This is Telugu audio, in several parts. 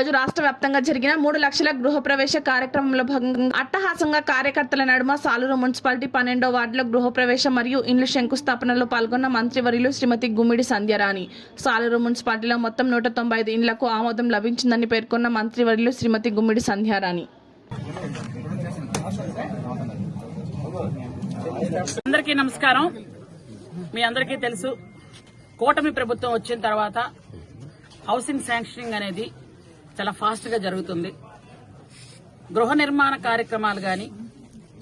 రోజు రాష్ట్ర వ్యాప్తంగా జరిగిన 3 లక్షల గృహప్రవేశ కార్యక్రమంలో భాగంగా అట్టహాసంగా కార్యకర్తల నడుమ సాలూరు మున్సిపాలిటీ 12వ వార్డులో గృహప్రవేశం మరియు ఇండ్ల శంకుస్థాపనలో పాల్గొన్న మంత్రివర్యులు శ్రీమతి గుమ్మిడి సంధ్యారాణి. సాలూరు మున్సిపాలిటీలో మొత్తం 195 ఇండ్లకు ఆమోదం లభించిందని పేర్కొన్న మంత్రివర్యులు శ్రీమతి గుమ్మిడి సంధ్యారాణి. అందరికీ నమస్కారం. మీ అందరికీ తెలుసు, కూటమి ప్రభుత్వం వచ్చిన తర్వాత హౌసింగ్ శాంక్షనింగ్ అనేది చాలా ఫాస్ట్ గా జరుగుతుంది. గృహ నిర్మాణ కార్యక్రమాలు గాని,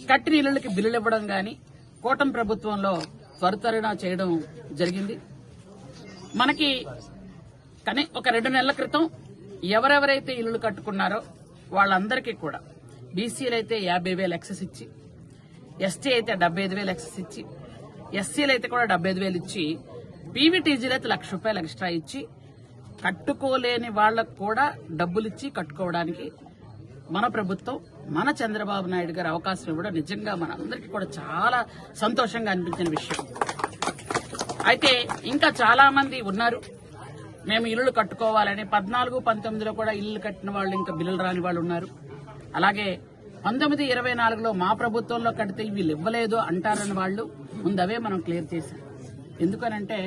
కట్టిన ఇళ్లకి బిల్లులు ఇవ్వడం గాని కూటమి ప్రభుత్వంలో త్వరితగతిన చేయడం జరిగింది. మనకి కానీ ఒక 2 నెలల క్రితం ఎవరెవరైతే ఇళ్లు కట్టుకున్నారో వాళ్ళందరికీ కూడా బీసీలు అయితే 50,000 ఎక్సెస్ ఇచ్చి, ఎస్టీ అయితే 75,000 ఎక్సెస్ ఇచ్చి, ఎస్సీలు అయితే కూడా 75,000 ఇచ్చి, పీవీటీజీలు అయితే ₹1,00,000 ఎక్స్ట్రా ఇచ్చి, కట్టుకోలేని వాళ్లకు కూడా డబ్బులిచ్చి కట్టుకోవడానికి మన ప్రభుత్వం, మన చంద్రబాబు నాయుడు గారు అవకాశం ఇవ్వడం నిజంగా మనందరికీ కూడా చాలా సంతోషంగా అనిపించిన విషయం. అయితే ఇంకా చాలా మంది ఉన్నారు, మేము ఇల్లు కట్టుకోవాలని 14, 19లో కూడా ఇల్లు కట్టిన వాళ్ళు ఇంకా బిల్లులు రాని వాళ్ళు ఉన్నారు. అలాగే 19, 24లో మా ప్రభుత్వంలో కడితే వీళ్ళు ఇవ్వలేదు అంటారని వాళ్ళు ముందవే మనం క్లియర్ చేశాం. ఎందుకనంటే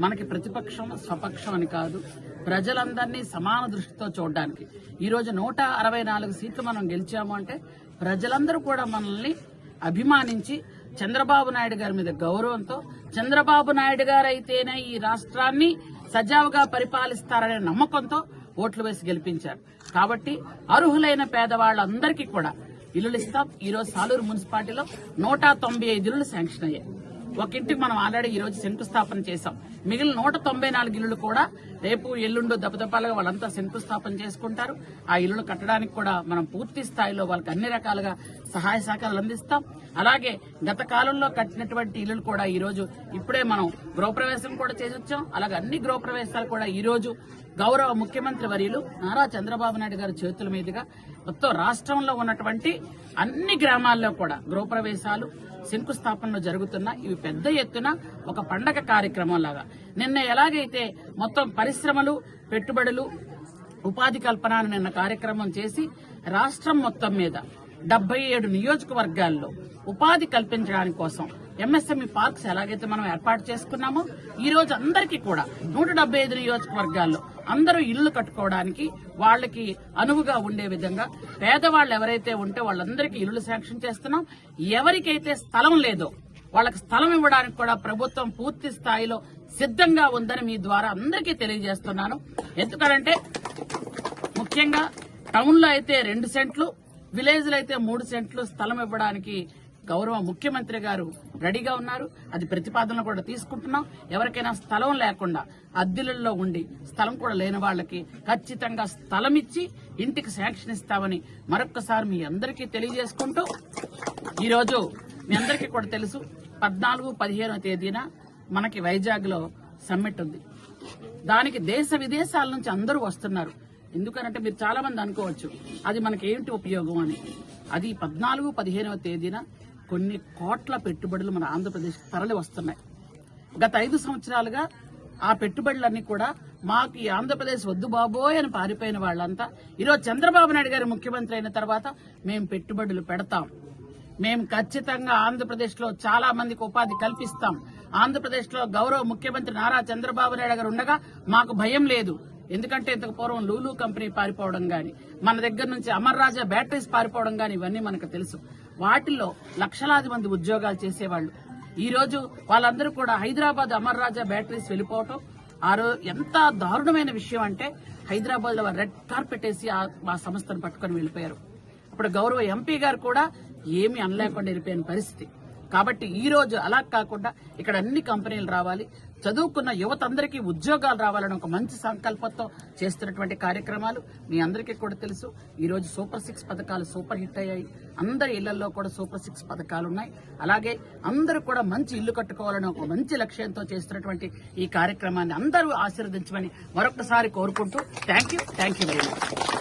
మనకి ప్రతిపక్షం స్వపక్షం అని కాదు, ప్రజలందరినీ సమాన దృష్టితో చూడడానికి. ఈరోజు 164 సీట్లు మనం గెలిచాము అంటే ప్రజలందరూ కూడా మనల్ని అభిమానించి చంద్రబాబు నాయుడు గారి మీద గౌరవంతో, చంద్రబాబు నాయుడు గారు అయితేనే ఈ రాష్ట్రాన్ని సజావుగా పరిపాలిస్తారనే నమ్మకంతో ఓట్లు వేసి గెలిపించారు. కాబట్టి అర్హులైన పేదవాళ్లందరికీ కూడా ఇల్లులు ఇస్తాం. ఈరోజు సాలూరు మున్సిపాలిటీలో 195 ఇల్లులు శాంక్షన్ అయ్యాయి. ఒక ఇంటికి మనం ఆల్రెడీ ఈ రోజు శంకుస్థాపన చేశాం. మిగిలిన 194 ఇళ్లు కూడా రేపు ఎల్లుండో దపదపాలుగా వాళ్ళంతా శంకుస్థాపన చేసుకుంటారు. ఆ ఇళ్లను కట్టడానికి కూడా మనం పూర్తి స్థాయిలో వాళ్ళకి అన్ని రకాలుగా సహాయ సహకారాలు అందిస్తాం. అలాగే గత కాలంలో కట్టినటువంటి ఇళ్లు కూడా ఈ రోజు ఇప్పుడే మనం గృహప్రవేశం కూడా చేసి వచ్చాం. అలాగే అన్ని గృహప్రవేశాలు కూడా ఈ రోజు గౌరవ ముఖ్యమంత్రి వర్యులు నారా చంద్రబాబు నాయుడు గారి చేతుల మీదుగా మొత్తం రాష్ట్రంలో ఉన్నటువంటి అన్ని గ్రామాల్లో కూడా గృహప్రవేశాలు, శంకుస్థాపనలు జరుగుతున్నా ఇవి పెద్ద ఎత్తున ఒక పండగ కార్యక్రమం లాగా. నిన్న ఎలాగైతే మొత్తం పరిశ్రమలు, పెట్టుబడులు, ఉపాధి కల్పన నిన్న కార్యక్రమం చేసి రాష్ట్రం మొత్తం మీద 77 నియోజకవర్గాల్లో ఉపాధి కల్పించడానికి కోసం ఎంఎస్ఎంఈ పార్క్స్ ఎలాగైతే మనం ఏర్పాటు చేసుకున్నామో ఈ రోజు అందరికీ కూడా 175 నియోజకవర్గాల్లో అందరూ ఇళ్లు కట్టుకోవడానికి వాళ్ళకి అనువుగా ఉండే విధంగా పేదవాళ్ళు ఎవరైతే ఉంటే వాళ్ళందరికీ ఇళ్లు శాంక్షన్ చేస్తున్నాం. ఎవరికైతే స్థలం లేదో వాళ్ళకి స్థలం ఇవ్వడానికి కూడా ప్రభుత్వం పూర్తి స్థాయిలో సిద్ధంగా ఉందని మీ ద్వారా అందరికీ తెలియజేస్తున్నాను. ఎందుకంటే ముఖ్యంగా టౌన్ లో అయితే 2 సెంట్లు, విలేజ్ లో అయితే 3 సెంట్లు స్థలం ఇవ్వడానికి గౌరవ ముఖ్యమంత్రి గారు రెడీగా ఉన్నారు. అది ప్రతిపాదనలు కూడా తీసుకుంటున్నాం. ఎవరికైనా స్థలం లేకుండా అద్దెలలో ఉండి స్థలం కూడా లేని వాళ్ళకి ఖచ్చితంగా స్థలం ఇచ్చి ఇంటికి శాంక్షన్ ఇస్తామని మరొక్కసారి మీ అందరికీ తెలియజేసుకుంటూ, ఈరోజు మీ అందరికీ కూడా తెలుసు 14, 15వ తేదీన మనకి వైజాగ్ లో సమ్మిట్ ఉంది. దానికి దేశ విదేశాల నుంచి అందరూ వస్తున్నారు. ఎందుకనంటే మీరు చాలా మంది అనుకోవచ్చు అది మనకి ఏంటి ఉపయోగం అని. అది 14, 15వ తేదీన కొన్ని కోట్ల పెట్టుబడులు మన ఆంధ్రప్రదేశ్ తరలి వస్తున్నాయి. గత 5 సంవత్సరాలుగా ఆ పెట్టుబడులన్నీ కూడా మాకు ఈ ఆంధ్రప్రదేశ్ వద్దు బాబోయ్ అని పారిపోయిన వాళ్ళంతా ఈరోజు చంద్రబాబు నాయుడు గారు ముఖ్యమంత్రి అయిన తర్వాత మేము పెట్టుబడులు పెడతాం, మేము ఖచ్చితంగా ఆంధ్రప్రదేశ్ లో చాలా మందికి ఉపాధి కల్పిస్తాం, ఆంధ్రప్రదేశ్ లో గౌరవ ముఖ్యమంత్రి నారా చంద్రబాబు నాయుడు గారు ఉండగా మాకు భయం లేదు. ఎందుకంటే ఇంతకు పూర్వం లూలు కంపెనీ పారిపోవడం గాని, మన దగ్గర నుంచి అమర్ రాజా బ్యాటరీస్ పారిపోవడం గాని ఇవన్నీ మనకు తెలుసు. వాటిల్లో లక్షలాది మంది ఉద్యోగాలు చేసేవాళ్లు ఈ రోజు వాళ్ళందరూ కూడా హైదరాబాద్ అమర్ రాజా బ్యాటరీస్ వెళ్లిపోవటం ఎంత దారుణమైన విషయం అంటే హైదరాబాద్ లో రెడ్ కార్పెట్ వేసి ఆ సంస్థను పట్టుకుని వెళ్లిపోయారు. ఇప్పుడు గౌరవ ఎంపీ గారు కూడా ఏమీ అనలేకుండా వెళ్ళిపోయిన పరిస్థితి. కాబట్టి ఈ రోజు అలా కాకుండా ఇక్కడ అన్ని కంపెనీలు రావాలి, చదువుకున్న యువత అందరికీ ఉద్యోగాలు రావాలని ఒక మంచి సంకల్పంతో చేస్తున్నటువంటి కార్యక్రమాలు మీ అందరికీ కూడా తెలుసు. ఈ రోజు సూపర్ 6 పథకాలు సూపర్ హిట్ అయ్యాయి. అందరి ఇళ్లలో కూడా సూపర్ 6 పథకాలు ఉన్నాయి. అలాగే అందరూ కూడా మంచి ఇల్లు కట్టుకోవాలని ఒక మంచి లక్ష్యంతో చేస్తున్నటువంటి ఈ కార్యక్రమాన్ని అందరూ ఆశీర్వదించమని మరొకసారి కోరుకుంటూ థ్యాంక్ యూ వెరీ మచ్.